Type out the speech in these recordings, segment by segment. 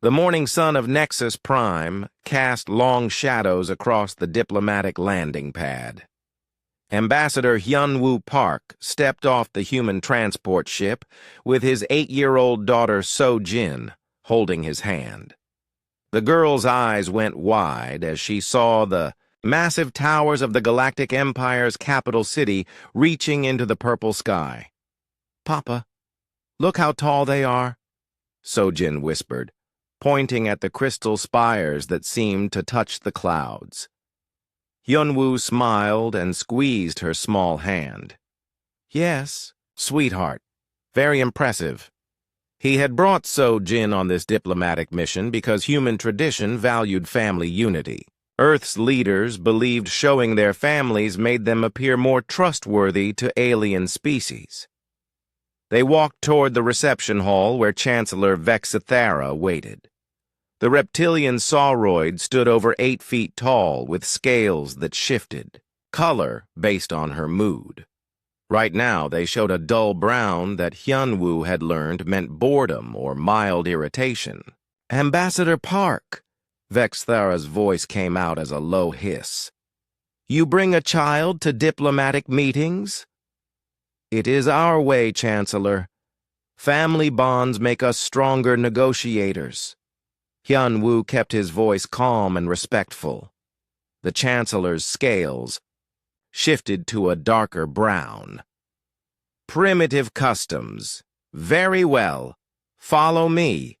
The morning sun of Nexus Prime cast long shadows across the diplomatic landing pad. Ambassador Hyunwoo Park stepped off the human transport ship with his 8-year-old daughter So-jin holding his hand. The girl's eyes went wide as she saw the massive towers of the Galactic Empire's capital city reaching into the purple sky. "Papa, look how tall they are," So-jin whispered, pointing at the crystal spires that seemed to touch the clouds. Hyunwoo smiled and squeezed her small hand. "Yes, sweetheart. Very impressive." He had brought So-jin on this diplomatic mission because human tradition valued family unity. Earth's leaders believed showing their families made them appear more trustworthy to alien species. They walked toward the reception hall where Chancellor Vexithara waited. The reptilian sauroid stood over 8 feet tall with scales that shifted, color based on her mood. Right now, they showed a dull brown that Hyunwoo had learned meant boredom or mild irritation. "Ambassador Park," Vexthara's voice came out as a low hiss. "You bring a child to diplomatic meetings?" "It is our way, Chancellor. Family bonds make us stronger negotiators." Hyunwoo kept his voice calm and respectful. The Chancellor's scales shifted to a darker brown. "Primitive customs. Very well. Follow me."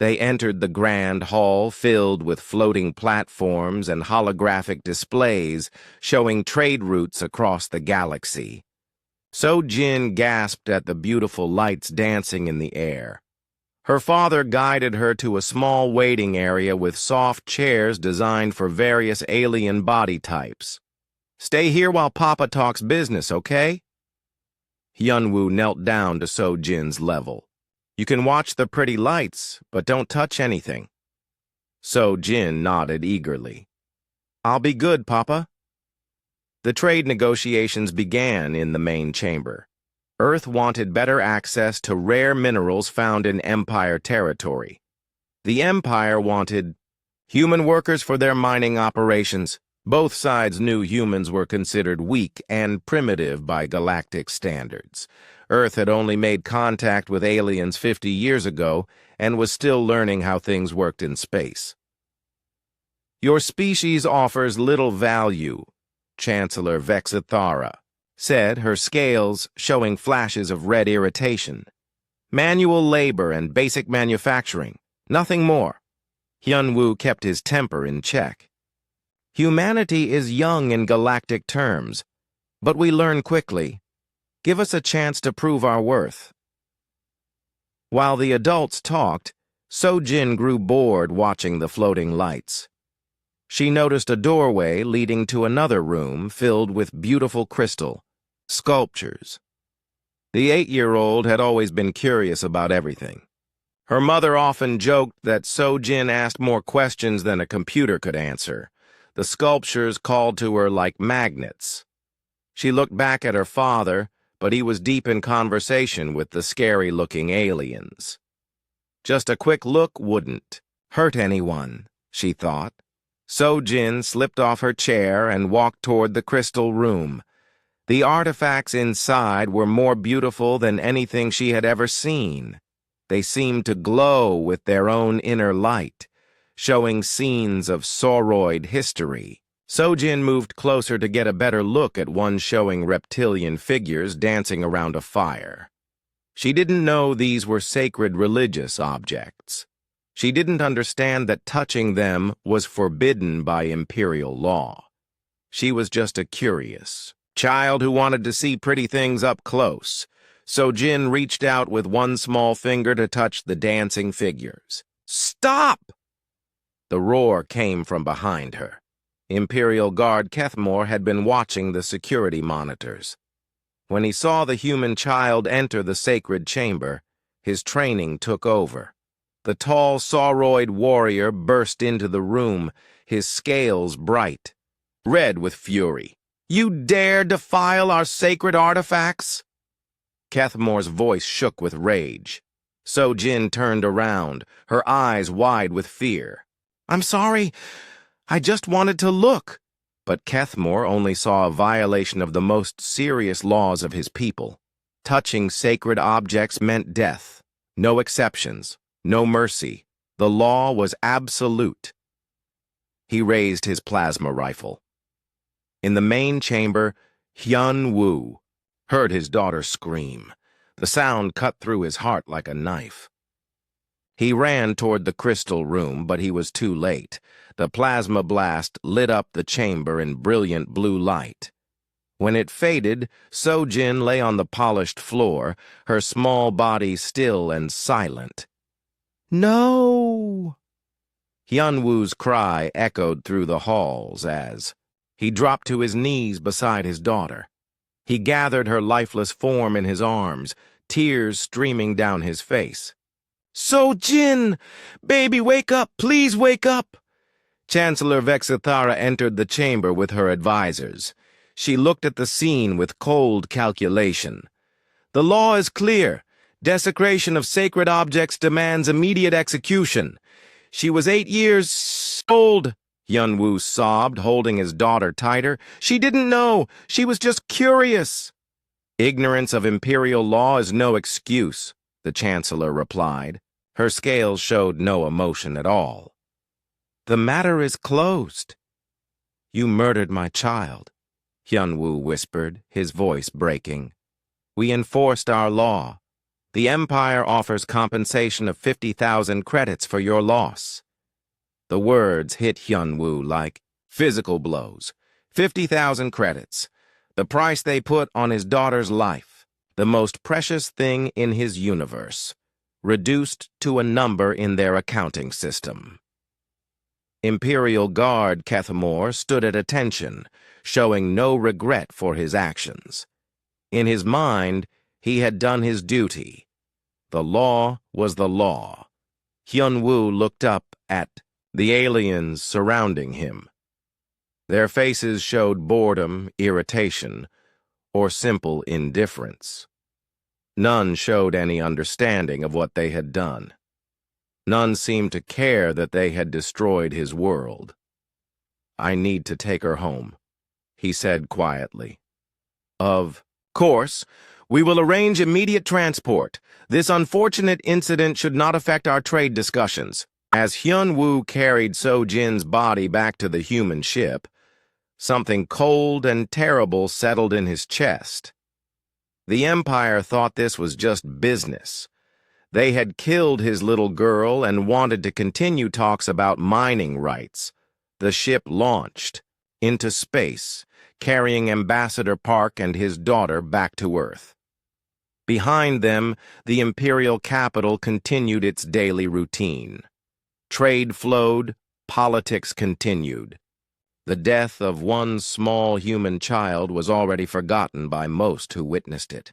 They entered the grand hall filled with floating platforms and holographic displays showing trade routes across the galaxy. So-jin gasped at the beautiful lights dancing in the air. Her father guided her to a small waiting area with soft chairs designed for various alien body types. "Stay here while Papa talks business, okay?" Hyunwoo knelt down to So-jin's level. "You can watch the pretty lights, but don't touch anything." So-jin nodded eagerly. "I'll be good, Papa." The trade negotiations began in the main chamber. Earth wanted better access to rare minerals found in Empire territory. The Empire wanted human workers for their mining operations. Both sides knew humans were considered weak and primitive by galactic standards. Earth had only made contact with aliens 50 years ago and was still learning how things worked in space. "Your species offers little value," Chancellor Vexithara said, her scales showing flashes of red irritation. "Manual labor and basic manufacturing, nothing more." Hyunwoo kept his temper in check. "Humanity is young in galactic terms, but we learn quickly. Give us a chance to prove our worth." While the adults talked, So-jin grew bored watching the floating lights. She noticed a doorway leading to another room filled with beautiful crystal sculptures. The 8-year-old had always been curious about everything. Her mother often joked that So-jin asked more questions than a computer could answer. The sculptures called to her like magnets. She looked back at her father, but he was deep in conversation with the scary-looking aliens. Just a quick look wouldn't hurt anyone, she thought. So-jin slipped off her chair and walked toward the crystal room. The artifacts inside were more beautiful than anything she had ever seen. They seemed to glow with their own inner light, showing scenes of sauroid history. So-jin moved closer to get a better look at one showing reptilian figures dancing around a fire. She didn't know these were sacred religious objects. She didn't understand that touching them was forbidden by imperial law. She was just a curious child who wanted to see pretty things up close. So-jin reached out with one small finger to touch the dancing figures. "Stop!" The roar came from behind her. Imperial Guard Kethmore had been watching the security monitors. When he saw the human child enter the sacred chamber, his training took over. The tall sauroid warrior burst into the room, his scales bright, red with fury. "You dare defile our sacred artifacts?" Kethmore's voice shook with rage. So-Jin turned around, her eyes wide with fear. "I'm sorry, I just wanted to look." But Kethmore only saw a violation of the most serious laws of his people. Touching sacred objects meant death. No exceptions, no mercy. The law was absolute. He raised his plasma rifle. In the main chamber, Hyun-woo heard his daughter scream. The sound cut through his heart like a knife. He ran toward the crystal room, but he was too late. The plasma blast lit up the chamber in brilliant blue light. When it faded, So-Jin lay on the polished floor, her small body still and silent. "No!" Hyun-woo's cry echoed through the halls as he dropped to his knees beside his daughter. He gathered her lifeless form in his arms, tears streaming down his face. "So-Jin! Baby, wake up! Please wake up!" Chancellor Vexithara entered the chamber with her advisors. She looked at the scene with cold calculation. "The law is clear. Desecration of sacred objects demands immediate execution. She was 8 years old," Hyun-woo sobbed, holding his daughter tighter. "She didn't know. She was just curious." "Ignorance of imperial law is no excuse," the chancellor replied. Her scales showed no emotion at all. "The matter is closed." "You murdered my child," Hyun-woo whispered, his voice breaking. "We enforced our law. The Empire offers compensation of 50,000 credits for your loss." The words hit Hyun-woo like physical blows. 50,000 credits. The price they put on his daughter's life. The most precious thing in his universe. Reduced to a number in their accounting system. Imperial Guard Kethmore stood at attention, showing no regret for his actions. In his mind, he had done his duty. The law was the law. Hyun-woo looked up at the aliens surrounding him. Their faces showed boredom, irritation, or simple indifference. None showed any understanding of what they had done. None seemed to care that they had destroyed his world. "I need to take her home," he said quietly. "Of course, we will arrange immediate transport. This unfortunate incident should not affect our trade discussions." As Hyun-woo carried So-Jin's body back to the human ship, something cold and terrible settled in his chest. The Empire thought this was just business. They had killed his little girl and wanted to continue talks about mining rights. The ship launched into space, carrying Ambassador Park and his daughter back to Earth. Behind them, the imperial capital continued its daily routine. Trade flowed, politics continued. The death of one small human child was already forgotten by most who witnessed it.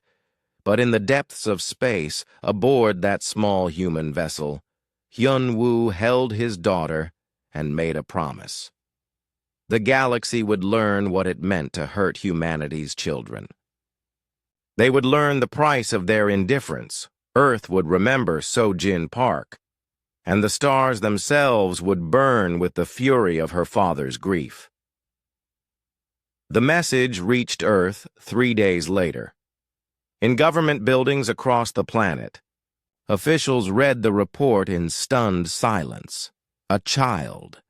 But in the depths of space, aboard that small human vessel, Hyun-woo held his daughter and made a promise. The galaxy would learn what it meant to hurt humanity's children. They would learn the price of their indifference. Earth would remember So-Jin Park, and the stars themselves would burn with the fury of her father's grief. The message reached Earth 3 days later. In government buildings across the planet, officials read the report in stunned silence. A child.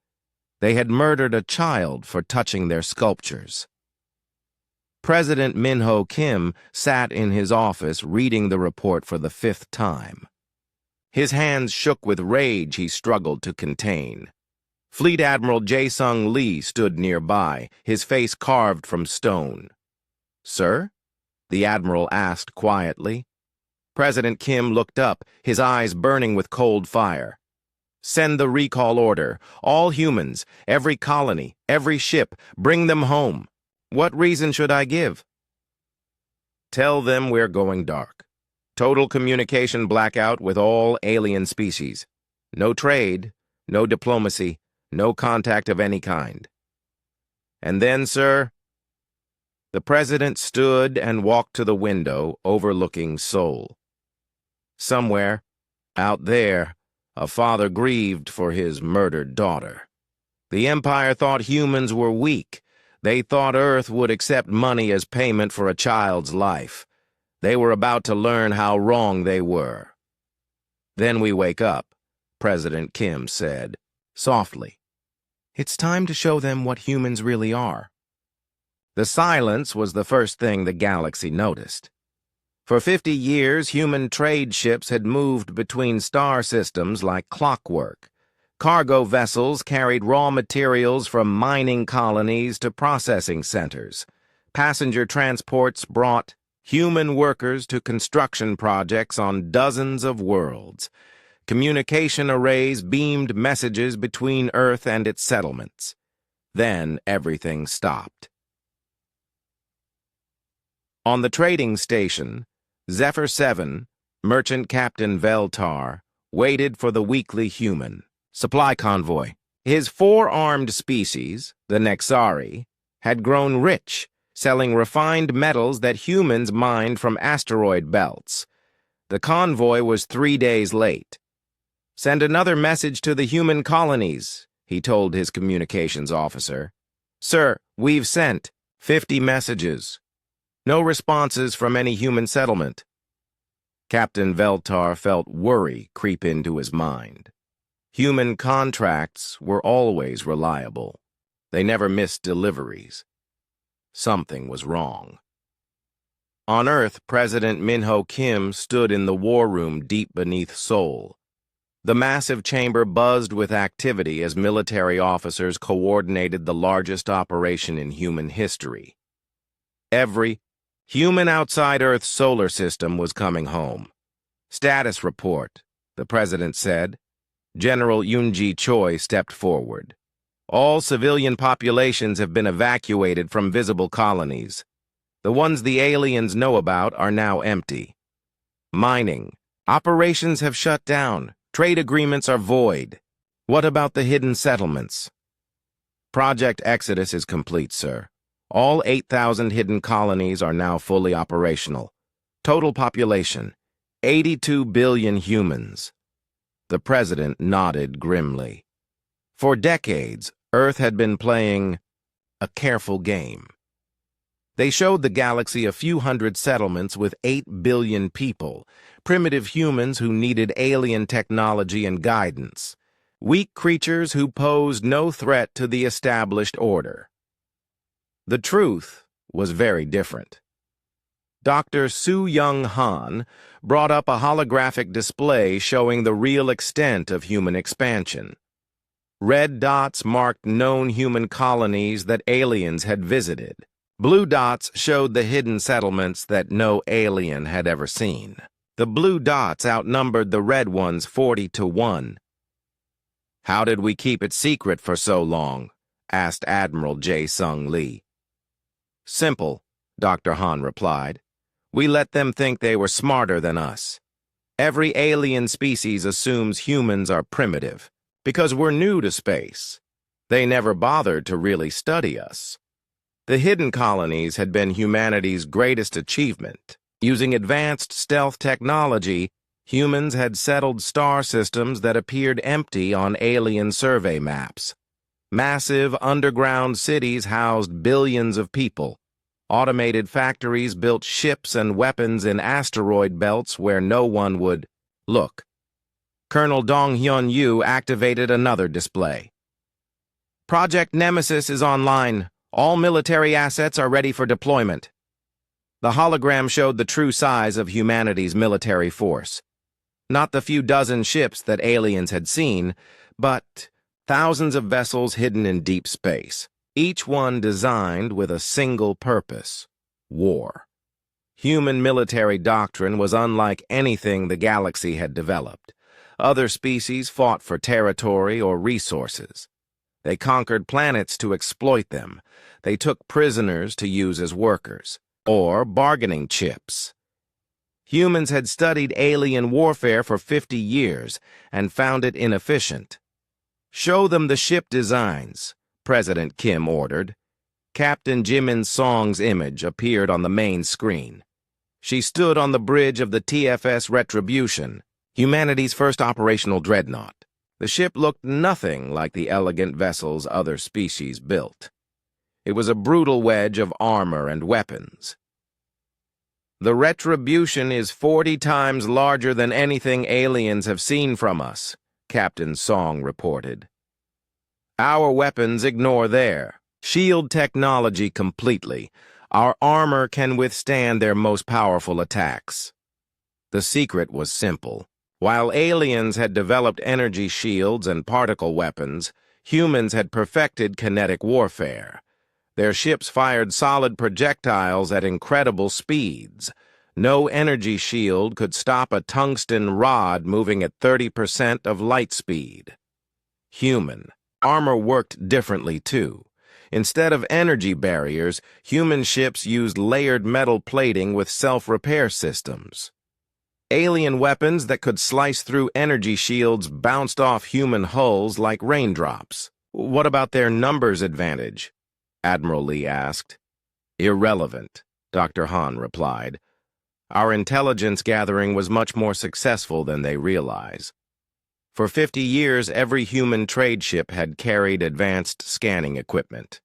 They had murdered a child for touching their sculptures. President Min-ho Kim sat in his office reading the report for the 5th time. His hands shook with rage he struggled to contain. Fleet Admiral Jae-sung Lee stood nearby, his face carved from stone. "Sir?" the admiral asked quietly. President Kim looked up, his eyes burning with cold fire. "Send the recall order. All humans, every colony, every ship, bring them home. What reason should I give?" "Tell them we're going dark. Total communication blackout with all alien species. No trade, no diplomacy, no contact of any kind." "And then, sir?" The president stood and walked to the window overlooking Seoul. Somewhere, Out there, a father grieved for his murdered daughter. The Empire thought humans were weak. They thought Earth would accept money as payment for a child's life. They were about to learn how wrong they were. Then we wake up, President Kim said, softly. It's time to show them what humans really are. The silence was the first thing the galaxy noticed. For 50 years, human trade ships had moved between star systems like clockwork. Cargo vessels carried raw materials from mining colonies to processing centers. Passenger transports brought human workers to construction projects on dozens of worlds. Communication arrays beamed messages between Earth and its settlements. Then everything stopped. On the trading station, Zephyr 7, Merchant Captain Veltar, waited for the weekly human supply convoy. His four-armed species, the Nexari, had grown rich, selling refined metals that humans mined from asteroid belts. The convoy was 3 days late. Send another message to the human colonies, he told his communications officer. Sir, we've sent 50 messages. No responses from any human settlement. Captain Veltar felt worry creep into his mind. Human contracts were always reliable. They never missed deliveries. Something was wrong. On Earth, President Min-ho Kim stood in the war room deep beneath Seoul. The massive chamber buzzed with activity as military officers coordinated the largest operation in human history. Every human outside Earth's solar system was coming home. Status report, the president said. General Yoon-ji Choi stepped forward. All civilian populations have been evacuated from visible colonies. The ones the aliens know about are now empty. Mining. Operations have shut down. Trade agreements are void. What about the hidden settlements? Project Exodus is complete, sir. All 8,000 hidden colonies are now fully operational. Total population, 82 billion humans. The president nodded grimly. For decades, Earth had been playing a careful game. They showed the galaxy a few hundred settlements with 8 billion people, primitive humans who needed alien technology and guidance, weak creatures who posed no threat to the established order. The truth was very different. Dr. Soo-Young Han brought up a holographic display showing the real extent of human expansion. Red dots marked known human colonies that aliens had visited. Blue dots showed the hidden settlements that no alien had ever seen. The blue dots outnumbered the red ones 40-1. How did we keep it secret for so long? Asked Admiral Jae-Sung Lee. Simple, Dr. Han replied. We let them think they were smarter than us. Every alien species assumes humans are primitive, because we're new to space. They never bothered to really study us. The hidden colonies had been humanity's greatest achievement. Using advanced stealth technology, humans had settled star systems that appeared empty on alien survey maps. Massive underground cities housed billions of people. Automated factories built ships and weapons in asteroid belts where no one would look. Colonel Dong-Hyun-Yu activated another display. Project Nemesis is online. All military assets are ready for deployment. The hologram showed the true size of humanity's military force. Not the few dozen ships that aliens had seen, but thousands of vessels hidden in deep space, each one designed with a single purpose: war. Human military doctrine was unlike anything the galaxy had developed. Other species fought for territory or resources. They conquered planets to exploit them. They took prisoners to use as workers, or bargaining chips. Humans had studied alien warfare for 50 years and found it inefficient. Show them the ship designs, President Kim ordered. Captain Jimin Song's image appeared on the main screen. She stood on the bridge of the TFS Retribution. humanity's first operational dreadnought. The ship looked nothing like the elegant vessels other species built. It was a brutal wedge of armor and weapons. "The retribution is 40 times larger than anything aliens have seen from us," Captain Song reported. "Our weapons ignore their shield technology completely. Our armor can withstand their most powerful attacks." The secret was simple. While aliens had developed energy shields and particle weapons, humans had perfected kinetic warfare. Their ships fired solid projectiles at incredible speeds. No energy shield could stop a tungsten rod moving at 30% of light speed. Human armor worked differently, too. Instead of energy barriers, human ships used layered metal plating with self-repair systems. Alien weapons that could slice through energy shields bounced off human hulls like raindrops. "What about their numbers advantage?" Admiral Lee asked. "Irrelevant," Dr. Han replied. "Our intelligence gathering was much more successful than they realize. For 50 years, every human trade ship had carried advanced scanning equipment.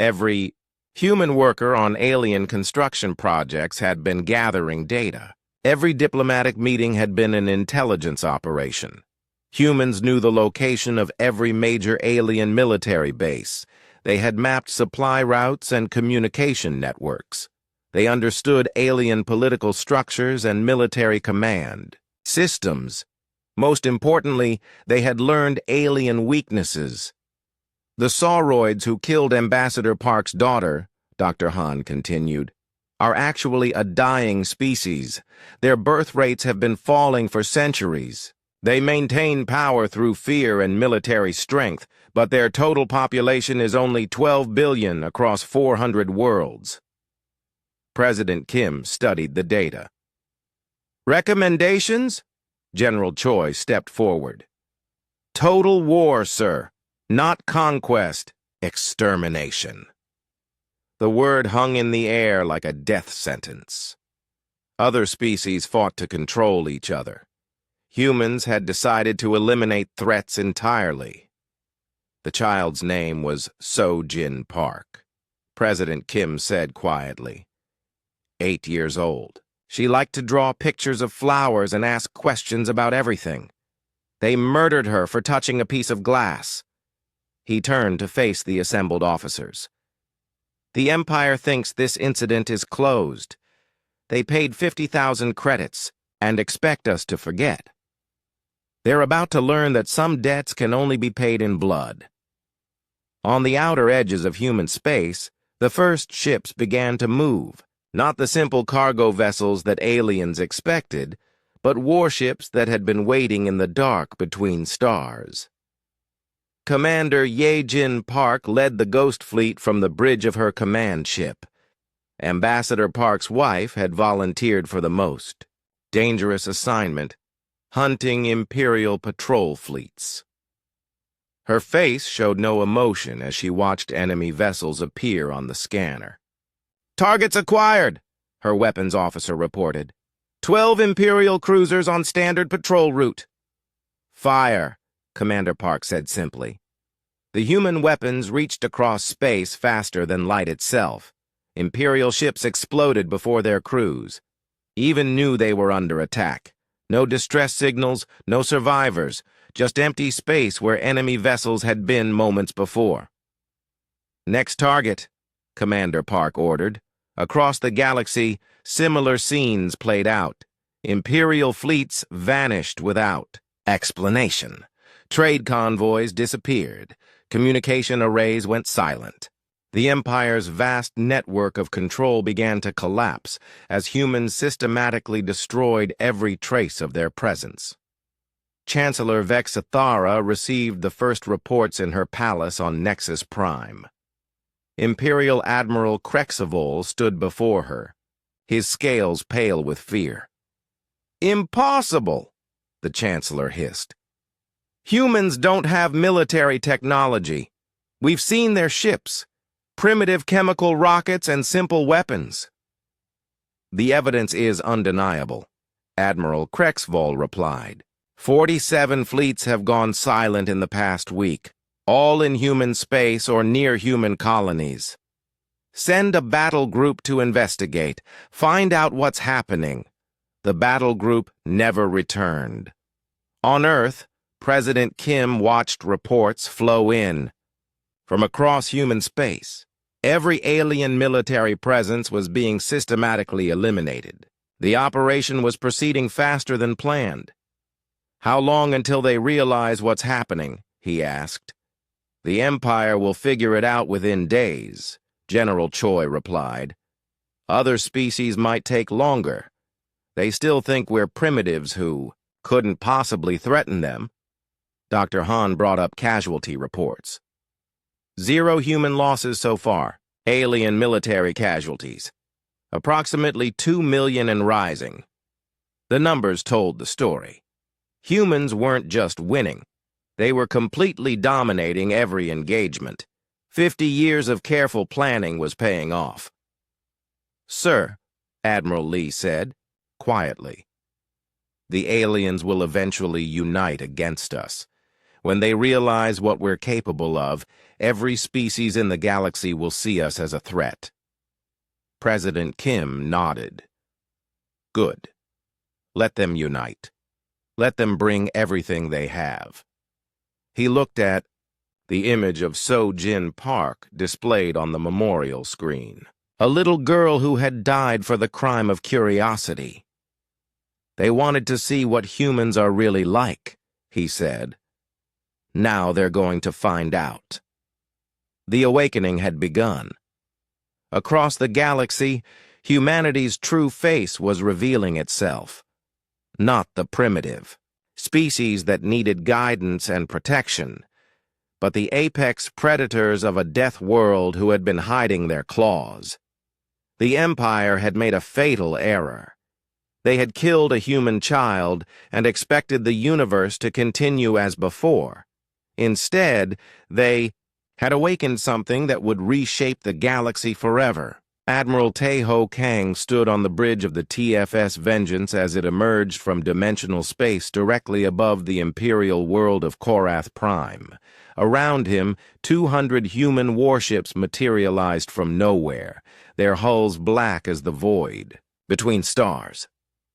Every human worker on alien construction projects had been gathering data. Every diplomatic meeting had been an intelligence operation. Humans knew the location of every major alien military base. They had mapped supply routes and communication networks. They understood alien political structures and military command systems. Most importantly, they had learned alien weaknesses. "The sauroids who killed Ambassador Park's daughter," Dr. Han continued, "are actually a dying species. Their birth rates have been falling for centuries. They maintain power through fear and military strength, but their total population is only 12 billion across 400 worlds." President Kim studied the data. "Recommendations?" General Choi stepped forward. "Total war, sir. Not conquest. Extermination." The word hung in the air like a death sentence. Other species fought to control each other. Humans had decided to eliminate threats entirely. The child's name was So-Jin Park. President Kim said quietly. 8 years old. She liked to draw pictures of flowers and ask questions about everything. They murdered her for touching a piece of glass. He turned to face the assembled officers. "The Empire thinks this incident is closed. They paid 50,000 credits and expect us to forget. They're about to learn that some debts can only be paid in blood." On the outer edges of human space, the first ships began to move, not the simple cargo vessels that aliens expected, but warships that had been waiting in the dark between stars. Commander Ye-Jin Park led the Ghost Fleet from the bridge of her command ship. Ambassador Park's wife had volunteered for the most dangerous assignment, hunting Imperial patrol fleets. Her face showed no emotion as she watched enemy vessels appear on the scanner. "Targets acquired," her weapons officer reported. 12 Imperial cruisers on standard patrol route. "Fire," Commander Park said simply. The human weapons reached across space faster than light itself. Imperial ships exploded before their crews. Even knew they were under attack. No distress signals, no survivors, just empty space where enemy vessels had been moments before. "Next target," Commander Park ordered. Across the galaxy, similar scenes played out. Imperial fleets vanished without explanation. Trade convoys disappeared. Communication arrays went silent. The Empire's vast network of control began to collapse as humans systematically destroyed every trace of their presence. Chancellor Vexathara received the first reports in her palace on Nexus Prime. Imperial Admiral Krexavol stood before her, his scales pale with fear. "Impossible!" the Chancellor hissed. "Humans don't have military technology. We've seen their ships, primitive chemical rockets and simple weapons." "The evidence is undeniable," Admiral Krexvoll replied. 47 fleets have gone silent in the past week, all in human space or near human colonies. Send a battle group to investigate. Find out what's happening. The battle group never returned. On Earth, President Kim watched reports flow in. From across human space, every alien military presence was being systematically eliminated. The operation was proceeding faster than planned. How long until they realize what's happening? He asked. The Empire will figure it out within days, General Choi replied. Other species might take longer. They still think we're primitives who couldn't possibly threaten them. Dr. Han brought up casualty reports. 0 human losses so far, alien military casualties. Approximately 2 million and rising. The numbers told the story. Humans weren't just winning. They were completely dominating every engagement. 50 years of careful planning was paying off. Sir, Admiral Lee said, quietly, the aliens will eventually unite against us. When they realize what we're capable of, every species in the galaxy will see us as a threat. President Kim nodded. Good. Let them unite. Let them bring everything they have. He looked at the image of So-Jin Park displayed on the memorial screen, a little girl who had died for the crime of curiosity. They wanted to see what humans are really like, he said. Now they're going to find out. The awakening had begun. Across the galaxy, humanity's true face was revealing itself. Not the primitive, species that needed guidance and protection, but the apex predators of a death world who had been hiding their claws. The Empire had made a fatal error. They had killed a human child and expected the universe to continue as before. Instead, they had awakened something that would reshape the galaxy forever. Admiral Taeho Kang stood on the bridge of the TFS Vengeance as it emerged from dimensional space directly above the imperial world of Korath Prime. Around him, 200 human warships materialized from nowhere, their hulls black as the void between stars.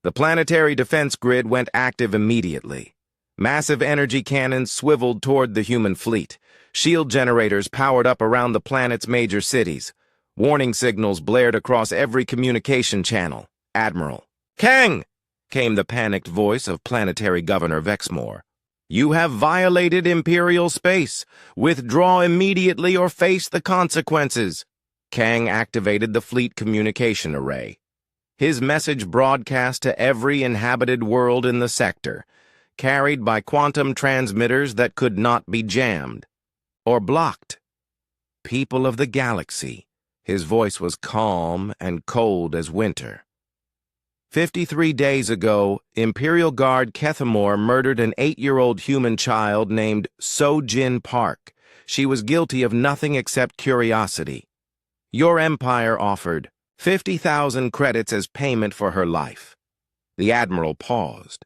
The planetary defense grid went active immediately. Massive energy cannons swiveled toward the human fleet. Shield generators powered up around the planet's major cities. Warning signals blared across every communication channel. Admiral. Kang! Came the panicked voice of Planetary Governor Vexmore. You have violated Imperial space. Withdraw immediately or face the consequences. Kang activated the fleet communication array. His message broadcast to every inhabited world in the sector, carried by quantum transmitters that could not be jammed or blocked. People of the galaxy. His voice was calm and cold as winter. 53 days ago, Imperial Guard Kethamore murdered an 8-year-old human child named So-Jin Park. She was guilty of nothing except curiosity. Your Empire offered 50,000 credits as payment for her life. The Admiral paused,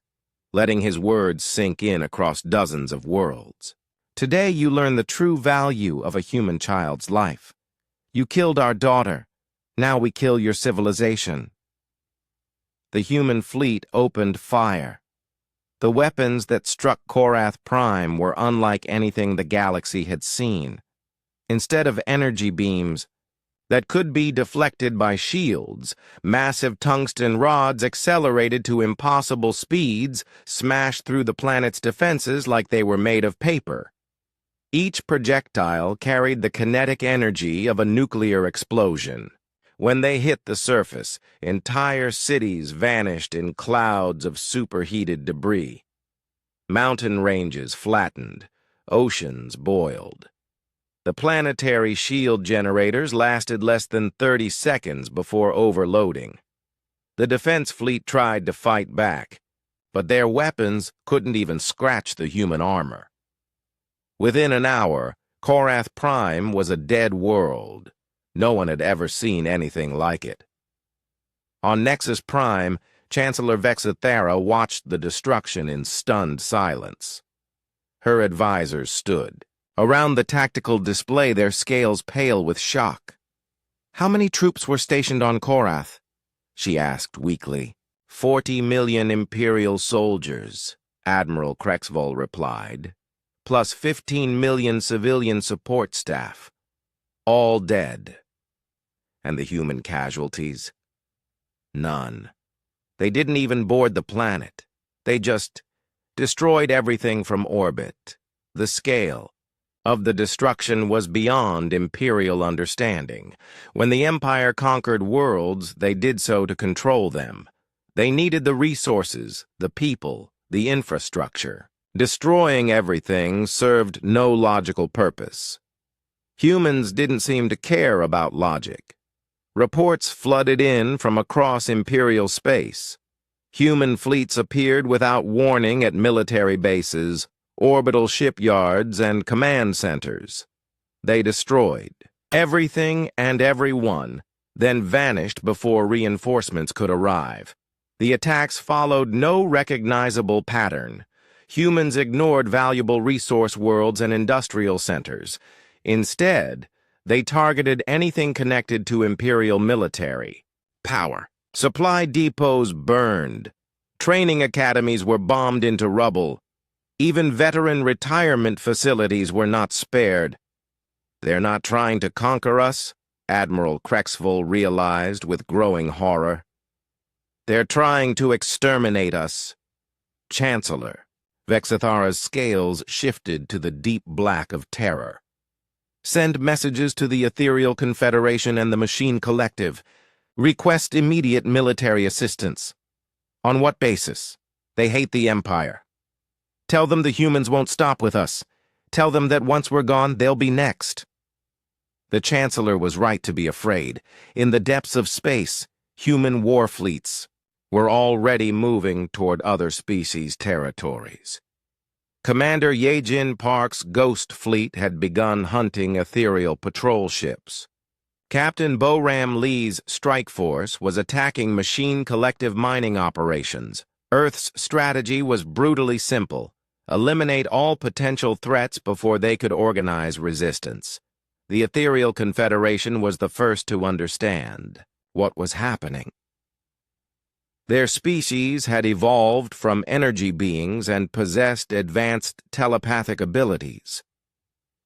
letting his words sink in across dozens of worlds. Today you learn the true value of a human child's life. You killed our daughter. Now we kill your civilization. The human fleet opened fire. The weapons that struck Korath Prime were unlike anything the galaxy had seen. Instead of energy beams that could be deflected by shields, massive tungsten rods accelerated to impossible speeds, smashed through the planet's defenses like they were made of paper. Each projectile carried the kinetic energy of a nuclear explosion. When they hit the surface, entire cities vanished in clouds of superheated debris. Mountain ranges flattened, oceans boiled. The planetary shield generators lasted less than 30 seconds before overloading. The defense fleet tried to fight back, but their weapons couldn't even scratch the human armor. Within an hour, Korath Prime was a dead world. No one had ever seen anything like it. On Nexus Prime, Chancellor Vexathera watched the destruction in stunned silence. Her advisors stood. Around the tactical display, their scales pale with shock. "How many troops were stationed on Korath?" she asked weakly. 40 million Imperial soldiers, Admiral Krexvoll replied, plus 15 million civilian support staff. All dead. And the human casualties? None. They didn't even board the planet. They just destroyed everything from orbit. The scale of the destruction was beyond Imperial understanding. When the Empire conquered worlds, they did so to control them. They needed the resources, the people, the infrastructure. Destroying everything served no logical purpose. Humans didn't seem to care about logic. Reports flooded in from across Imperial space. Human fleets appeared without warning at military bases, orbital shipyards, and command centers. They destroyed everything and everyone, then vanished before reinforcements could arrive. The attacks followed no recognizable pattern. Humans ignored valuable resource worlds and industrial centers. Instead, they targeted anything connected to Imperial military power. Supply depots burned. Training academies were bombed into rubble. Even veteran retirement facilities were not spared. "They're not trying to conquer us," Admiral Krexvoll realized with growing horror. "They're trying to exterminate us." Chancellor Vexathera's scales shifted to the deep black of terror. "Send messages to the Ethereal Confederation and the Machine Collective. Request immediate military assistance." "On what basis?" "They hate the Empire." "Tell them the humans won't stop with us. Tell them that once we're gone, they'll be next." The Chancellor was right to be afraid. In the depths of space, human war fleets were already moving toward other species' territories. Commander Yejin Park's Ghost Fleet had begun hunting ethereal patrol ships. Captain Boram Lee's strike force was attacking Machine Collective mining operations. Earth's strategy was brutally simple: eliminate all potential threats before they could organize resistance. The Ethereal Confederation was the first to understand what was happening. Their species had evolved from energy beings and possessed advanced telepathic abilities.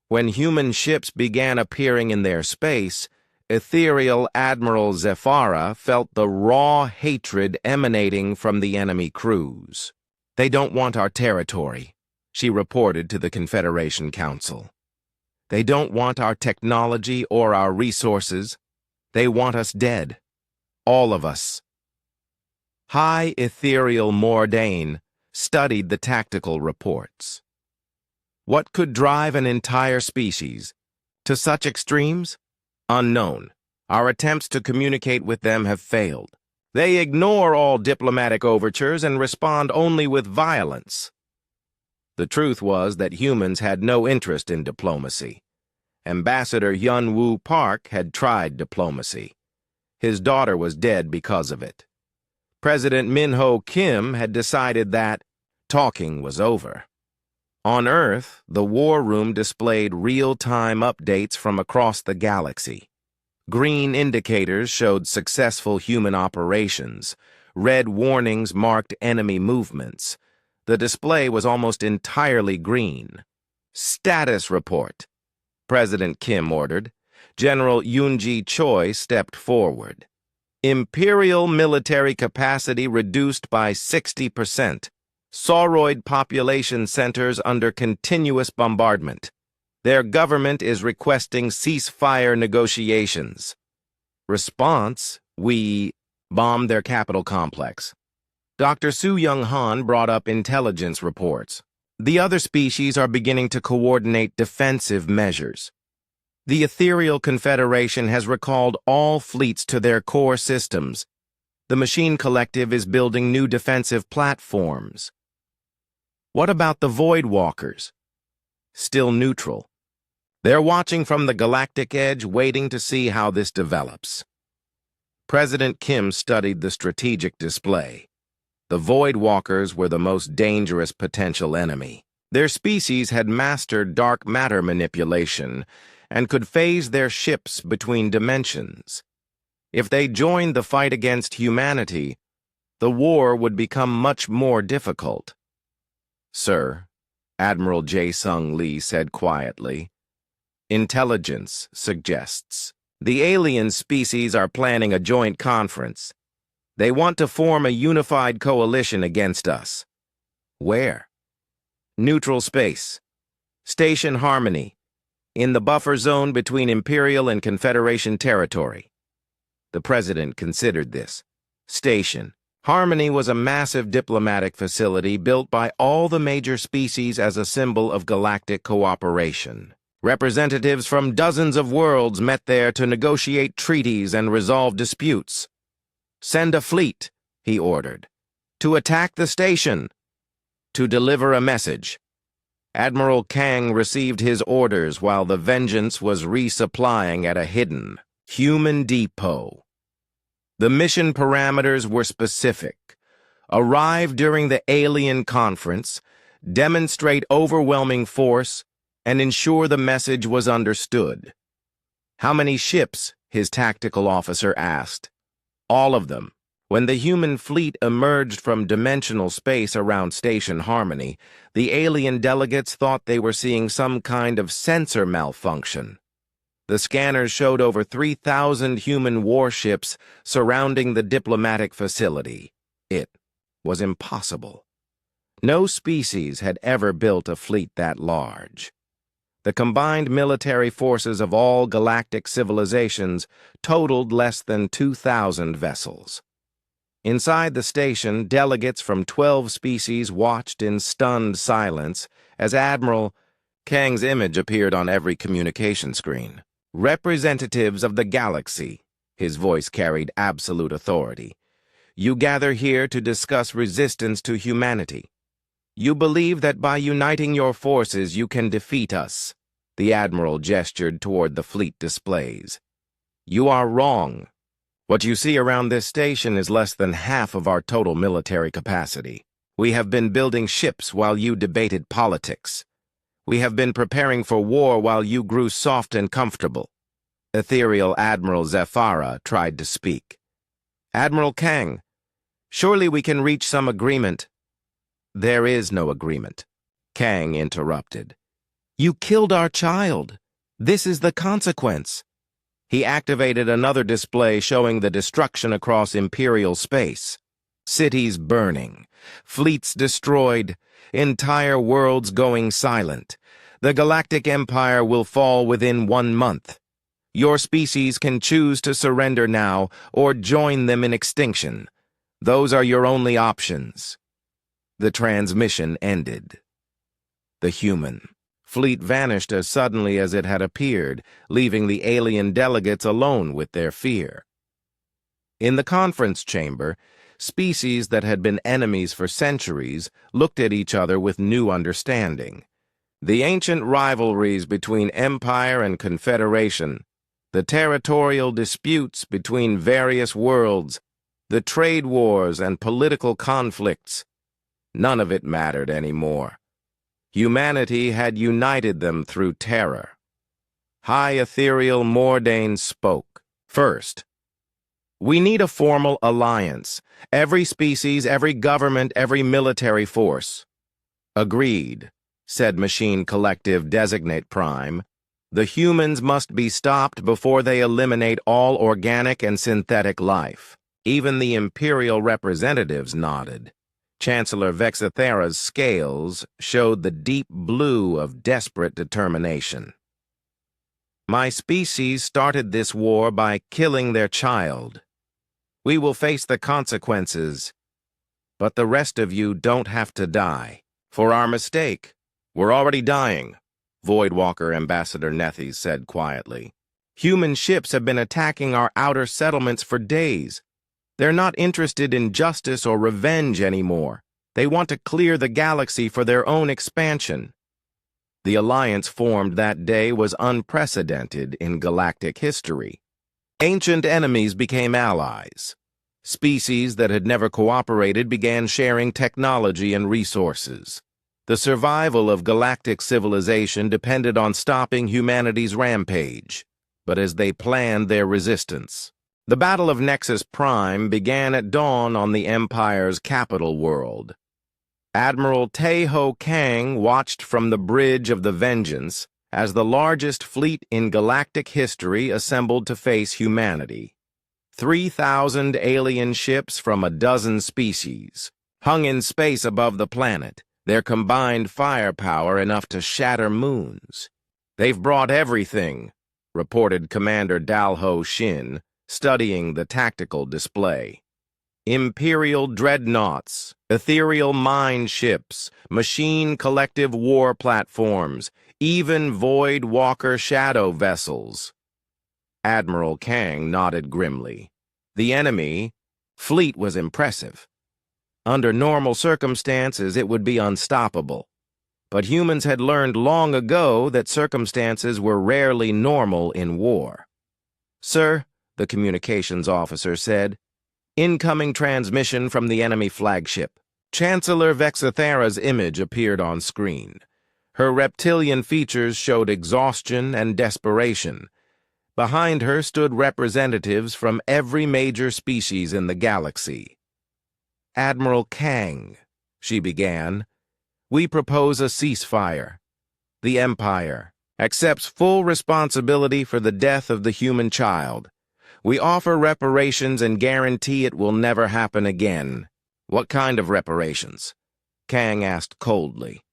When human ships began appearing in their space, Ethereal Admiral Zephyra felt the raw hatred emanating from the enemy crews. "They don't want our territory," she reported to the Confederation Council. "They don't want our technology or our resources. They want us dead. All of us." High Ethereal Mordain studied the tactical reports. What could drive an entire species to such extremes? Unknown. Our attempts to communicate with them have failed. They ignore all diplomatic overtures and respond only with violence. The truth was that humans had no interest in diplomacy. Ambassador Hyun-Woo Park had tried diplomacy. His daughter was dead because of it. President Min-ho Kim had decided that talking was over. On Earth, the war room displayed real-time updates from across the galaxy. Green indicators showed successful human operations. Red warnings marked enemy movements. The display was almost entirely green. "Status report," President Kim ordered. General Yoon-ji Choi stepped forward. "Imperial military capacity reduced by 60%. Sauroid population centers under continuous bombardment. Their government is requesting ceasefire negotiations. Response: we bombed their capital complex." Dr. Soo Young-han brought up intelligence reports. "The other species are beginning to coordinate defensive measures. The Ethereal Confederation has recalled all fleets to their core systems. The Machine Collective is building new defensive platforms." "What about the Void Walkers?" "Still neutral. They're watching from the galactic edge, waiting to see how this develops." President Kim studied the strategic display. The Void Walkers were the most dangerous potential enemy. Their species had mastered dark matter manipulation and could phase their ships between dimensions. If they joined the fight against humanity, the war would become much more difficult. "Sir," Admiral Jae-sung Lee said quietly, "intelligence suggests the alien species are planning a joint conference. They want to form a unified coalition against us." "Where?" "Neutral space. Station Harmony, in the buffer zone between Imperial and Confederation territory." The President considered this. Station Harmony was a massive diplomatic facility built by all the major species as a symbol of galactic cooperation. Representatives from dozens of worlds met there to negotiate treaties and resolve disputes. "Send a fleet," he ordered, "to attack the station, to deliver a message." Admiral Kang received his orders while the Vengeance was resupplying at a hidden human depot. The mission parameters were specific: arrive during the alien conference, demonstrate overwhelming force, and ensure the message was understood. "How many ships?" his tactical officer asked. "All of them." When the human fleet emerged from dimensional space around Station Harmony, the alien delegates thought they were seeing some kind of sensor malfunction. The scanners showed over 3,000 human warships surrounding the diplomatic facility. It was impossible. No species had ever built a fleet that large. The combined military forces of all galactic civilizations totaled less than 2,000 vessels. Inside the station, delegates from 12 species watched in stunned silence as Admiral Kang's image appeared on every communication screen. "Representatives of the galaxy," his voice carried absolute authority, "you gather here to discuss resistance to humanity. You believe that by uniting your forces you can defeat us." The Admiral gestured toward the fleet displays. "You are wrong. What you see around this station is less than half of our total military capacity. We have been building ships while you debated politics. We have been preparing for war while you grew soft and comfortable." Ethereal Admiral Zephyra tried to speak. "Admiral Kang, surely we can reach some agreement." "There is no agreement," Kang interrupted. "You killed our child. This is the consequence." He activated another display showing the destruction across Imperial space. Cities burning, fleets destroyed, entire worlds going silent. The Galactic Empire will fall within 1 month. Your species can choose to surrender now or join them in extinction. Those are your only options. The transmission ended. The human fleet vanished as suddenly as it had appeared, leaving the alien delegates alone with their fear. In the conference chamber, species that had been enemies for centuries looked at each other with new understanding. The ancient rivalries between Empire and Confederation, the territorial disputes between various worlds, the trade wars and political conflicts, none of it mattered anymore. Humanity had united them through terror. High Ethereal Mordain spoke. "First, we need a formal alliance. Every species, every government, every military force." "Agreed," said Machine Collective Designate Prime. "The humans must be stopped before they eliminate all organic and synthetic life." Even the Imperial representatives nodded. Chancellor Vexathera's scales showed the deep blue of desperate determination. "My species started this war by killing their child. We will face the consequences, but the rest of you don't have to die. For our mistake, we're already dying," Voidwalker Ambassador Nethys said quietly. "Human ships have been attacking our outer settlements for days. They're not interested in justice or revenge anymore. They want to clear the galaxy for their own expansion." The alliance formed that day was unprecedented in galactic history. Ancient enemies became allies. Species that had never cooperated began sharing technology and resources. The survival of galactic civilization depended on stopping humanity's rampage, but as they planned their resistance. The Battle of Nexus Prime began at dawn on the Empire's capital world. Admiral Taeho Kang watched from the Bridge of the Vengeance as the largest fleet in galactic history assembled to face humanity. 3,000 alien ships from a dozen species hung in space above the planet, their combined firepower enough to shatter moons. "They've brought everything," reported Commander Dalho Shin, studying the tactical display. "Imperial dreadnoughts, ethereal mine ships, machine collective war platforms, even Void Walker shadow vessels." Admiral Kang nodded grimly. The enemy fleet was impressive. Under normal circumstances, it would be unstoppable. But humans had learned long ago that circumstances were rarely normal in war. "Sir," the communications officer said, "incoming transmission from the enemy flagship." Chancellor Vexathera's image appeared on screen. Her reptilian features showed exhaustion and desperation. Behind her stood representatives from every major species in the galaxy. "Admiral Kang," she began, "we propose a ceasefire. The Empire accepts full responsibility for the death of the human child. We offer reparations and guarantee it will never happen again." "What kind of reparations?" Kang asked coldly.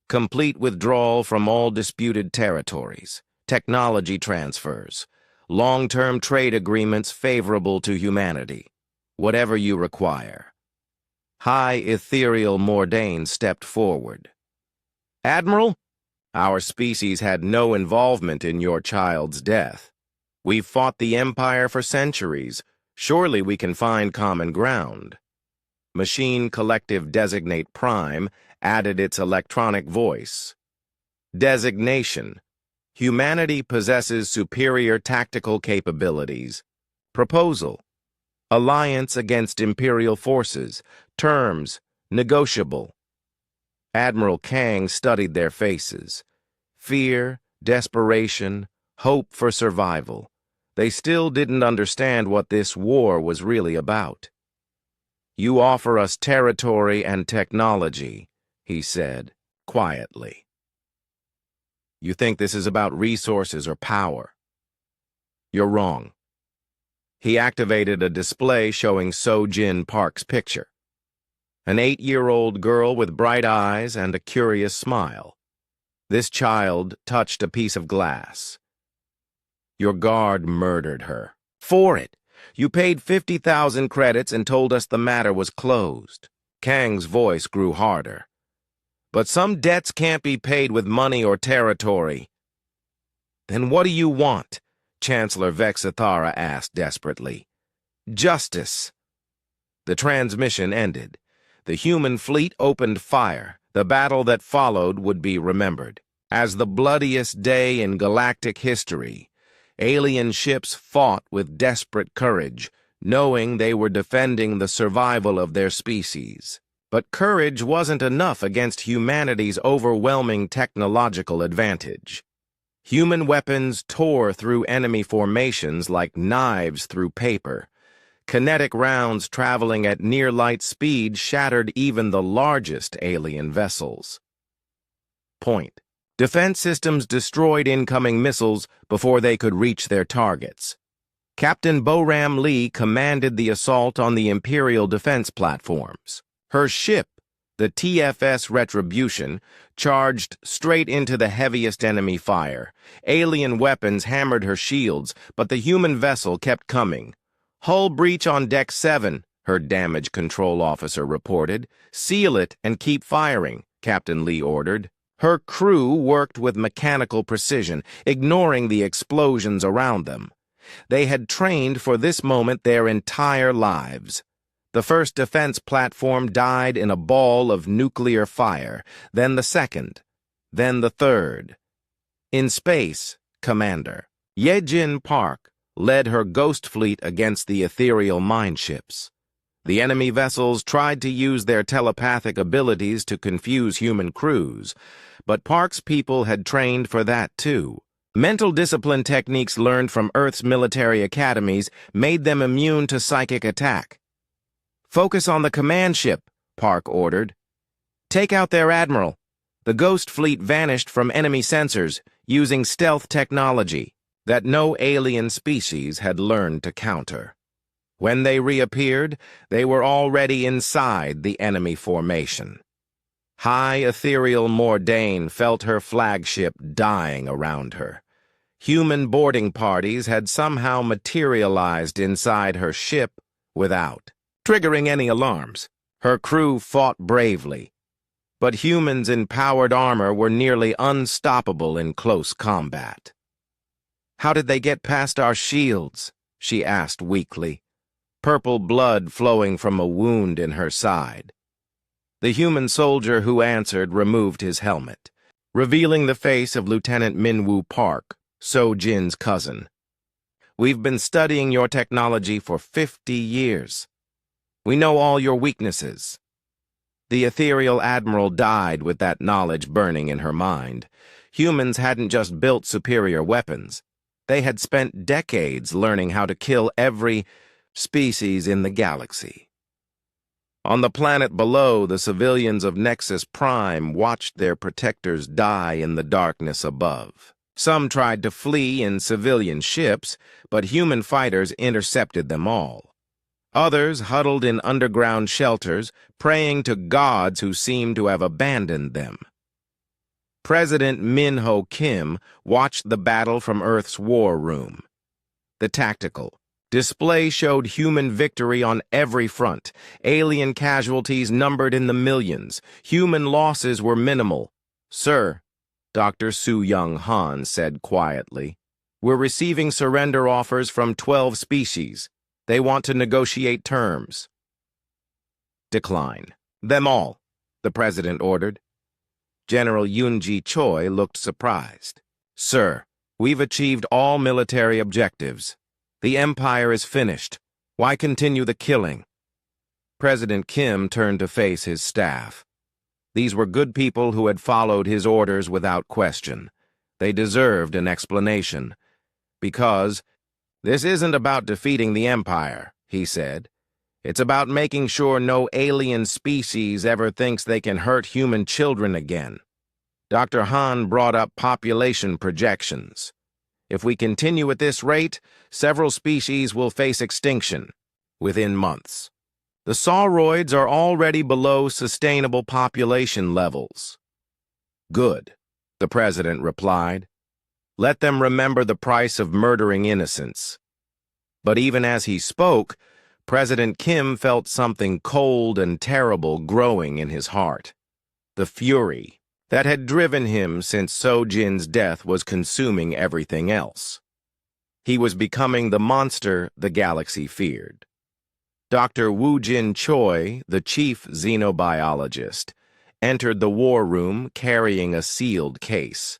"Complete withdrawal from all disputed territories, technology transfers, long-term trade agreements favorable to humanity. Whatever you require." High Ethereal Mordain stepped forward. "Admiral, our species had no involvement in your child's death. We've fought the Empire for centuries. Surely we can find common ground." Machine Collective Designate Prime added its electronic voice. "Designation. Humanity possesses superior tactical capabilities. Proposal. Alliance against Imperial forces. Terms. Negotiable." Admiral Kang studied their faces. Fear, desperation, hope for survival. They still didn't understand what this war was really about. "You offer us territory and technology," he said, quietly. "You think this is about resources or power? You're wrong." He activated a display showing So-Jin Park's picture. An 8-year-old girl with bright eyes and a curious smile. This child touched a piece of glass. "Your guard murdered her. For it, you paid 50,000 credits and told us the matter was closed." Kang's voice grew harder. "But some debts can't be paid with money or territory." "Then what do you want?" Chancellor Vexathara asked desperately. "Justice." The transmission ended. The human fleet opened fire. The battle that followed would be remembered as the bloodiest day in galactic history. Alien ships fought with desperate courage, knowing they were defending the survival of their species. But courage wasn't enough against humanity's overwhelming technological advantage. Human weapons tore through enemy formations like knives through paper. Kinetic rounds traveling at near-light speed shattered even the largest alien vessels. Point. Defense systems destroyed incoming missiles before they could reach their targets. Captain Boram Lee commanded the assault on the Imperial defense platforms. Her ship, the TFS Retribution, charged straight into the heaviest enemy fire. Alien weapons hammered her shields, but the human vessel kept coming. "Hull breach on Deck 7, her damage control officer reported. "Seal it and keep firing," Captain Lee ordered. Her crew worked with mechanical precision, ignoring the explosions around them. They had trained for this moment their entire lives. The first defense platform died in a ball of nuclear fire, then the second, then the third. In space, Commander, Yejin Park, led her ghost fleet against the ethereal mineships. The enemy vessels tried to use their telepathic abilities to confuse human crews, but Park's people had trained for that too. Mental discipline techniques learned from Earth's military academies made them immune to psychic attack. "Focus on the command ship," Park ordered. "Take out their admiral." The ghost fleet vanished from enemy sensors using stealth technology that no alien species had learned to counter. When they reappeared, they were already inside the enemy formation. High ethereal Mordain felt her flagship dying around her. Human boarding parties had somehow materialized inside her ship without triggering any alarms. Her crew fought bravely, but humans in powered armor were nearly unstoppable in close combat. "How did they get past our shields?" she asked weakly, purple blood flowing from a wound in her side. The human soldier who answered removed his helmet, revealing the face of Lieutenant Minwoo Park, So-Jin's cousin. "We've been studying your technology for 50 years. We know all your weaknesses." The ethereal admiral died with that knowledge burning in her mind. Humans hadn't just built superior weapons. They had spent decades learning how to kill every species in the galaxy. On the planet below, the civilians of Nexus Prime watched their protectors die in the darkness above. Some tried to flee in civilian ships, but human fighters intercepted them all. Others huddled in underground shelters, praying to gods who seemed to have abandoned them. President Min-ho Kim watched the battle from Earth's war room. The tactical display showed human victory on every front. Alien casualties numbered in the millions. Human losses were minimal. "Sir," Dr. Su-Young Han said quietly, "we're receiving surrender offers from 12 species. They want to negotiate terms." "Decline them all," the president ordered. General Yoon-ji Choi looked surprised. "Sir, we've achieved all military objectives. The empire is finished. Why continue the killing?" President Kim turned to face his staff. These were good people who had followed his orders without question. They deserved an explanation. "Because this isn't about defeating the empire," he said. "It's about making sure no alien species ever thinks they can hurt human children again." Dr. Han brought up population projections. "If we continue at this rate, several species will face extinction within months. The sauroids are already below sustainable population levels." "Good," the president replied. "Let them remember the price of murdering innocents." But even as he spoke, President Kim felt something cold and terrible growing in his heart. The fury that had driven him since So-Jin's death was consuming everything else. He was becoming the monster the galaxy feared. Dr. Woo-Jin Choi, the chief xenobiologist, entered the war room carrying a sealed case.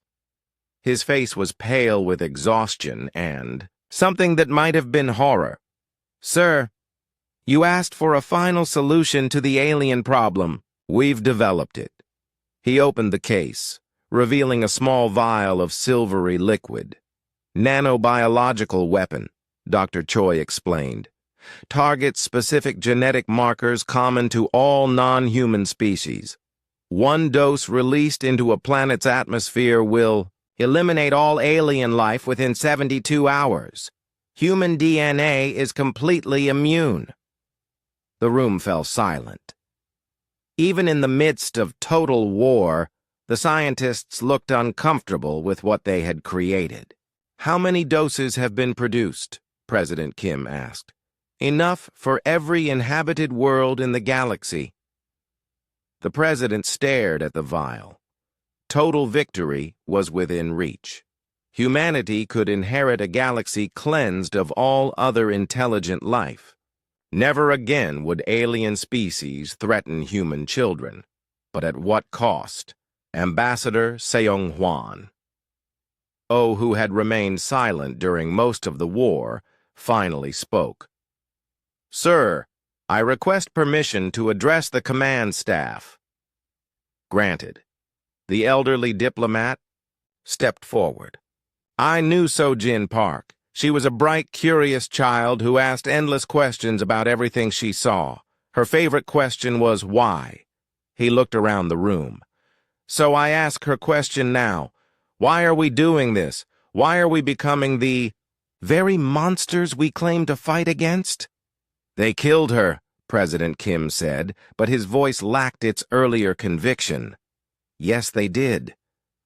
His face was pale with exhaustion and something that might have been horror. "Sir, you asked for a final solution to the alien problem. We've developed it." He opened the case, revealing a small vial of silvery liquid. "Nanobiological weapon," Dr. Choi explained. "Targets specific genetic markers common to all non-human species. One dose released into a planet's atmosphere will eliminate all alien life within 72 hours. Human DNA is completely immune." The room fell silent. Even in the midst of total war, the scientists looked uncomfortable with what they had created. "How many doses have been produced?" President Kim asked. "Enough for every inhabited world in the galaxy." The president stared at the vial. Total victory was within reach. Humanity could inherit a galaxy cleansed of all other intelligent life. Never again would alien species threaten human children. But at what cost? Ambassador Seong-hwan. O, who had remained silent during most of the war, finally spoke. "Sir, I request permission to address the command staff." Granted. The elderly diplomat stepped forward. "I knew Sojin Park. She was a bright, curious child who asked endless questions about everything she saw. Her favorite question was why." He looked around the room. "So I ask her question now. Why are we doing this? Why are we becoming the very monsters we claim to fight against?" "They killed her," President Kim said, but his voice lacked its earlier conviction. "Yes, they did.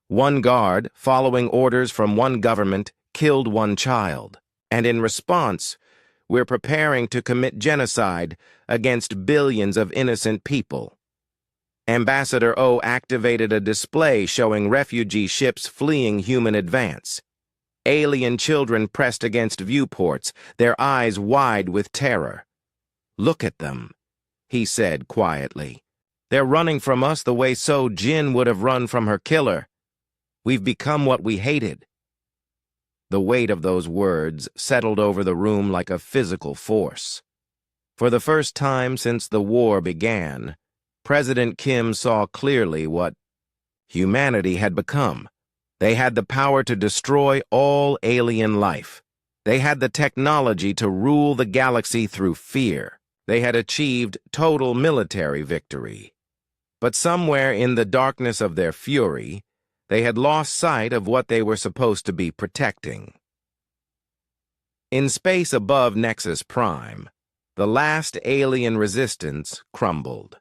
One guard, following orders from one government, killed one child. And in response, we're preparing to commit genocide against billions of innocent people." Ambassador O activated a display showing refugee ships fleeing human advance. Alien children pressed against viewports, their eyes wide with terror. "Look at them," he said quietly. "They're running from us the way Jin would have run from her killer. We've become what we hated." The weight of those words settled over the room like a physical force. For the first time since the war began, President Kim saw clearly what humanity had become. They had the power to destroy all alien life. They had the technology to rule the galaxy through fear. They had achieved total military victory. But somewhere in the darkness of their fury, they had lost sight of what they were supposed to be protecting. In space above Nexus Prime, the last alien resistance crumbled.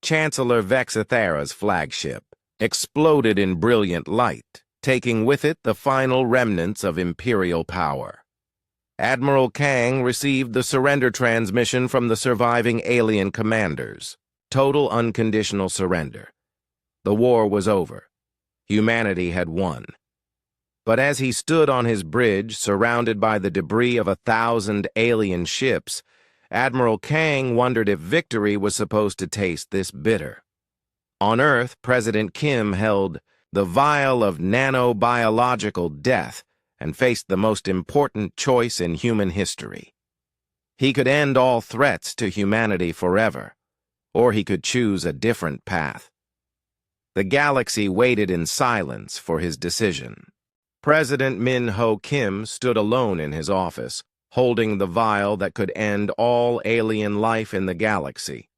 Chancellor Vexithera's flagship exploded in brilliant light, taking with it the final remnants of Imperial power. Admiral Kang received the surrender transmission from the surviving alien commanders. Total unconditional surrender. The war was over. Humanity had won. But as he stood on his bridge, surrounded by the debris of 1,000 alien ships, Admiral Kang wondered if victory was supposed to taste this bitter. On Earth, President Kim held the vial of nanobiological death and faced the most important choice in human history. He could end all threats to humanity forever, or he could choose a different path. The galaxy waited in silence for his decision. President Min-ho Kim stood alone in his office, holding the vial that could end all alien life in the galaxy.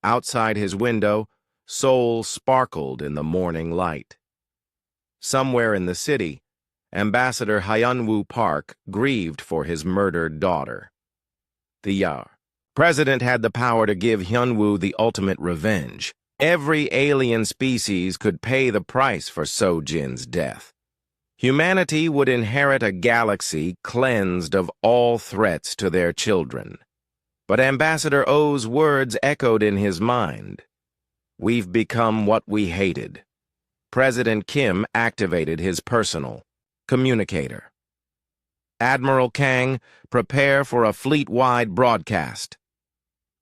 Outside his window, Seoul sparkled in the morning light. Somewhere in the city, Ambassador Hyunwoo Park grieved for his murdered daughter. The president had the power to give Hyunwoo the ultimate revenge. Every alien species could pay the price for Sojin's death. Humanity would inherit a galaxy cleansed of all threats to their children. But Ambassador O's words echoed in his mind. "We've become what we hated." President Kim activated his personal communicator. "Admiral Kang, prepare for a fleet-wide broadcast."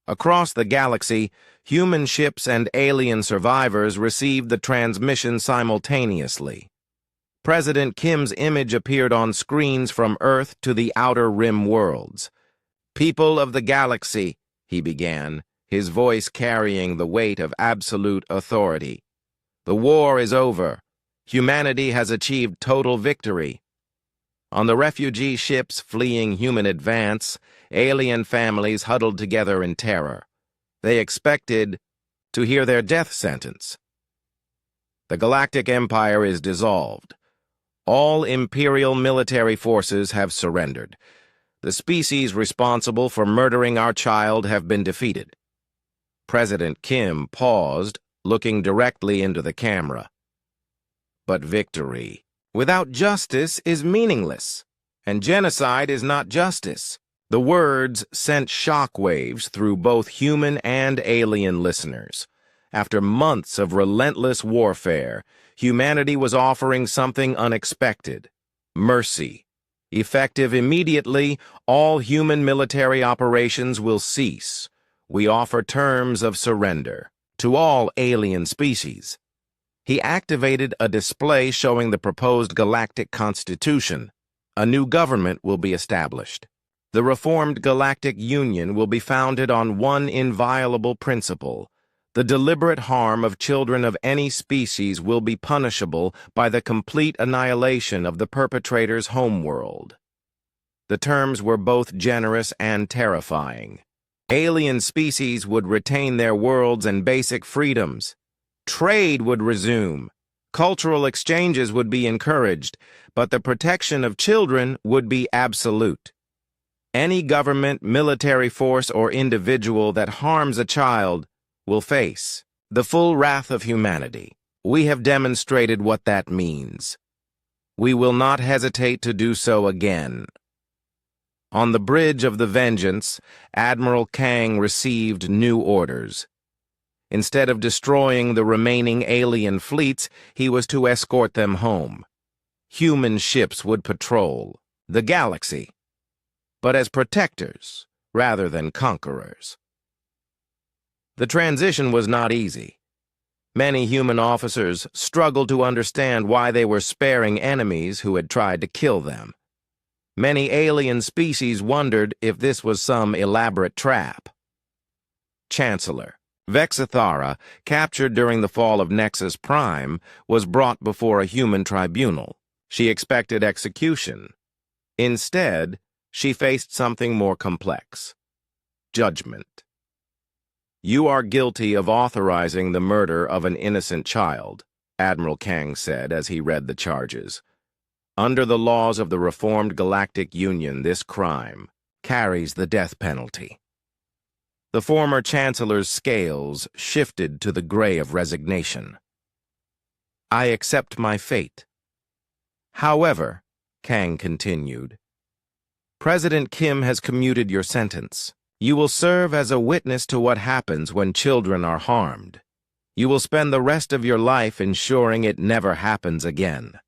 Across the galaxy, human ships and alien survivors received the transmission simultaneously. President Kim's image appeared on screens from Earth to the Outer Rim worlds. "People of the galaxy," he began, his voice carrying the weight of absolute authority. "The war is over. Humanity has achieved total victory. On the refugee ships fleeing human advance, alien families huddled together in terror. They expected to hear their death sentence. The Galactic Empire is dissolved. All Imperial military forces have surrendered. The species responsible for murdering our child have been defeated." President Kim paused, looking directly into the camera. "But victory without justice is meaningless, and genocide is not justice." The words sent shockwaves through both human and alien listeners. After months of relentless warfare, humanity was offering something unexpected: mercy. Effective immediately, all human military operations will cease. We offer terms of surrender to all alien species. He activated a display showing the proposed Galactic Constitution. A new government will be established. The reformed Galactic Union will be founded on one inviolable principle. The deliberate harm of children of any species will be punishable by the complete annihilation of the perpetrator's homeworld. The terms were both generous and terrifying. Alien species would retain their worlds and basic freedoms. Trade would resume. Cultural exchanges would be encouraged, but the protection of children would be absolute. Any government, military force, or individual that harms a child will face the full wrath of humanity. We have demonstrated what that means. We will not hesitate to do so again. On the bridge of the Vengeance, Admiral Kang received new orders. Instead of destroying the remaining alien fleets, he was to escort them home. Human ships would patrol the galaxy, but as protectors rather than conquerors. The transition was not easy. Many human officers struggled to understand why they were sparing enemies who had tried to kill them. Many alien species wondered if this was some elaborate trap. Chancellor Vexithara, captured during the fall of Nexus Prime, was brought before a human tribunal. She expected execution. Instead, she faced something more complex: judgment. "You are guilty of authorizing the murder of an innocent child," Admiral Kang said as he read the charges. "Under the laws of the reformed Galactic Union, this crime carries the death penalty." The former Chancellor's scales shifted to the gray of resignation. "I accept my fate. However," Kang continued, "President Kim has commuted your sentence. You will serve as a witness to what happens when children are harmed. You will spend the rest of your life ensuring it never happens again."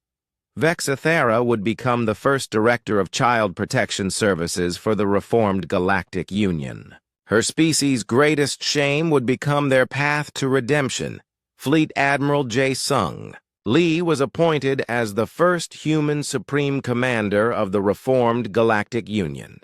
Vexithara would become the first director of child protection services for the reformed Galactic Union. Her species' greatest shame would become their path to redemption. Fleet Admiral Jae-sung Lee was appointed as the first human supreme commander of the reformed Galactic Union.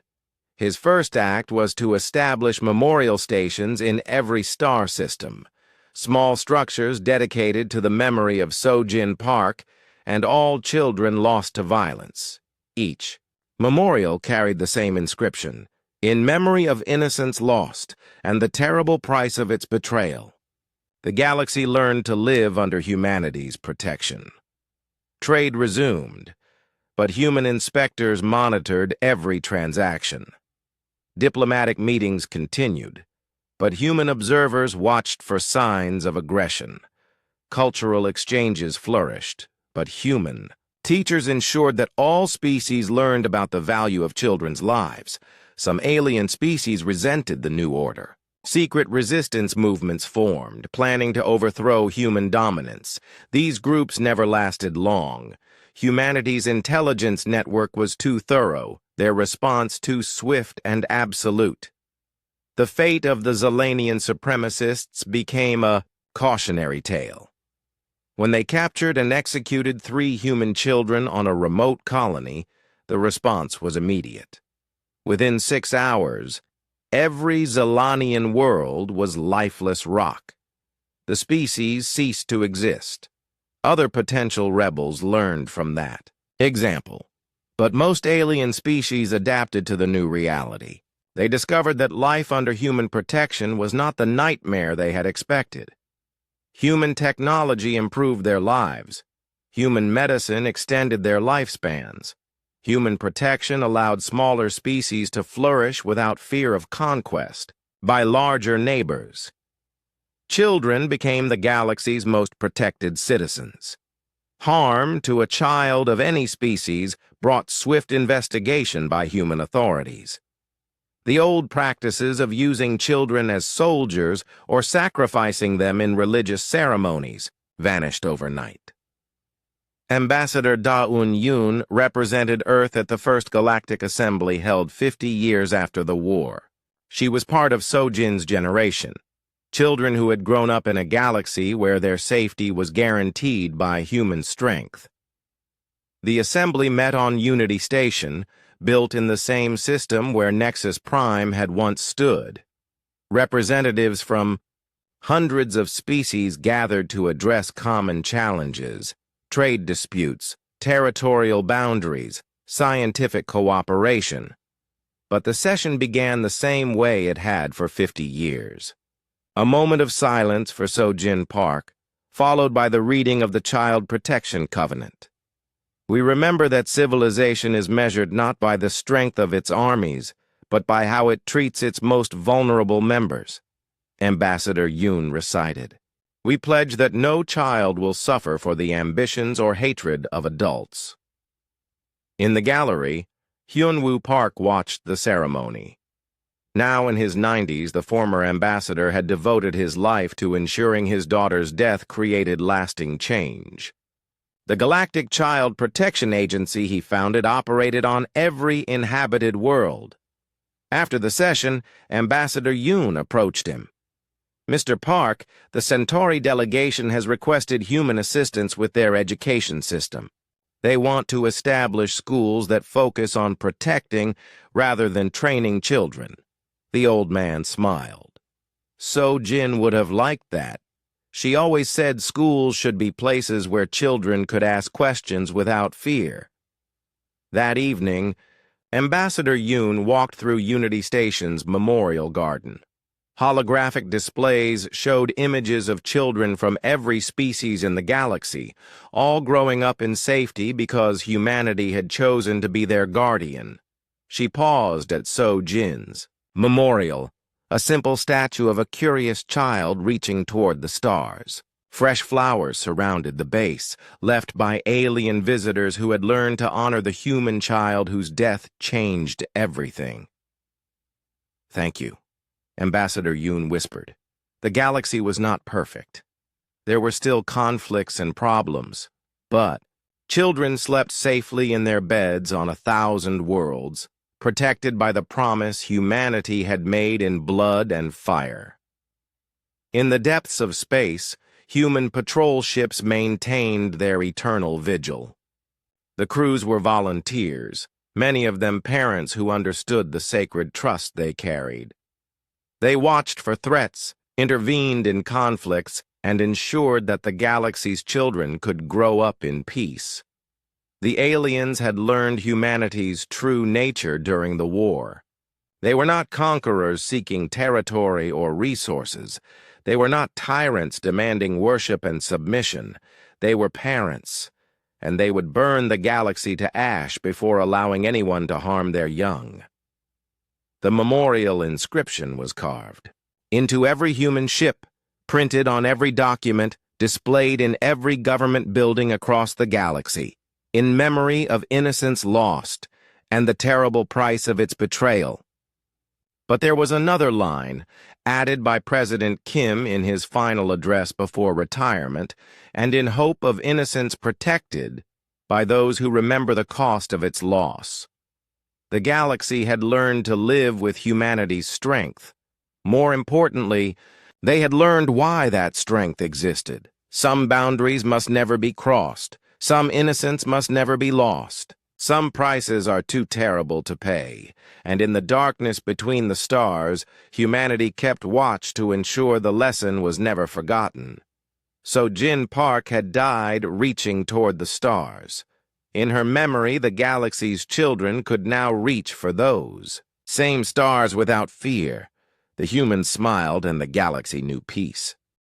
His first act was to establish memorial stations in every star system, small structures dedicated to the memory of Sojin Park and all children lost to violence. Each memorial carried the same inscription: "In memory of innocence lost and the terrible price of its betrayal." The galaxy learned to live under humanity's protection. Trade resumed, but human inspectors monitored every transaction. Diplomatic meetings continued, but human observers watched for signs of aggression. Cultural exchanges flourished, but human teachers ensured that all species learned about the value of children's lives. Some alien species resented the new order. Secret resistance movements formed, planning to overthrow human dominance. These groups never lasted long. Humanity's intelligence network was too thorough, their response too swift and absolute. The fate of the Zilanian supremacists became a cautionary tale. When they captured and executed 3 human children on a remote colony, the response was immediate. Within 6 hours, every Zilanian world was lifeless rock. The species ceased to exist. Other potential rebels learned from that example. But most alien species adapted to the new reality. They discovered that life under human protection was not the nightmare they had expected. Human technology improved their lives. Human medicine extended their lifespans. Human protection allowed smaller species to flourish without fear of conquest by larger neighbors. Children became the galaxy's most protected citizens. Harm to a child of any species brought swift investigation by human authorities. The old practices of using children as soldiers or sacrificing them in religious ceremonies vanished overnight. Ambassador Da-Un-Yoon represented Earth at the First Galactic Assembly held 50 years after the war. She was part of Sojin's generation. children who had grown up in a galaxy where their safety was guaranteed by human strength. The assembly met on Unity Station, built in the same system where Nexus Prime had once stood. Representatives from hundreds of species gathered to address common challenges, trade disputes, territorial boundaries, scientific cooperation. But the session began the same way it had for 50 years. A moment of silence for Sojin Park, followed by the reading of the Child Protection Covenant. We remember that civilization is measured not by the strength of its armies, but by how it treats its most vulnerable members. Ambassador Yoon recited. We pledge that no child will suffer for the ambitions or hatred of adults. In the gallery, Hyunwoo Park watched the ceremony. Now in his 90s, the former ambassador had devoted his life to ensuring his daughter's death created lasting change. The Galactic Child Protection Agency he founded operated on every inhabited world. After the session, Ambassador Yoon approached him. Mr. Park, the Centauri delegation has requested human assistance with their education system. They want to establish schools that focus on protecting rather than training children. The old man smiled. Sojin would have liked that. She always said schools should be places where children could ask questions without fear. That evening, Ambassador Yoon walked through Unity Station's Memorial Garden. Holographic displays showed images of children from every species in the galaxy, all growing up in safety because humanity had chosen to be their guardian. She paused at Sojin's memorial, a simple statue of a curious child reaching toward the stars. Fresh flowers surrounded the base, left by alien visitors who had learned to honor the human child whose death changed everything. Thank you, Ambassador Yoon whispered. The galaxy was not perfect. There were still conflicts and problems, but children slept safely in their beds on 1,000 worlds, protected by the promise humanity had made in blood and fire. In the depths of space, human patrol ships maintained their eternal vigil. The crews were volunteers, many of them parents who understood the sacred trust they carried. They watched for threats, intervened in conflicts, and ensured that the galaxy's children could grow up in peace. The aliens had learned humanity's true nature during the war. They were not conquerors seeking territory or resources. They were not tyrants demanding worship and submission. They were parents, and they would burn the galaxy to ash before allowing anyone to harm their young. The memorial inscription was carved into every human ship, printed on every document, displayed in every government building across the galaxy, in memory of innocence lost and the terrible price of its betrayal. But there was another line, added by President Kim in his final address before retirement, and in hope of innocence protected by those who remember the cost of its loss. The galaxy had learned to live with humanity's strength. More importantly, they had learned why that strength existed. Some boundaries must never be crossed. Some innocence must never be lost. Some prices are too terrible to pay, and in the darkness between the stars, humanity kept watch to ensure the lesson was never forgotten. Sojin Park had died reaching toward the stars. In her memory, the galaxy's children could now reach for those same stars without fear. The humans smiled and the galaxy knew peace.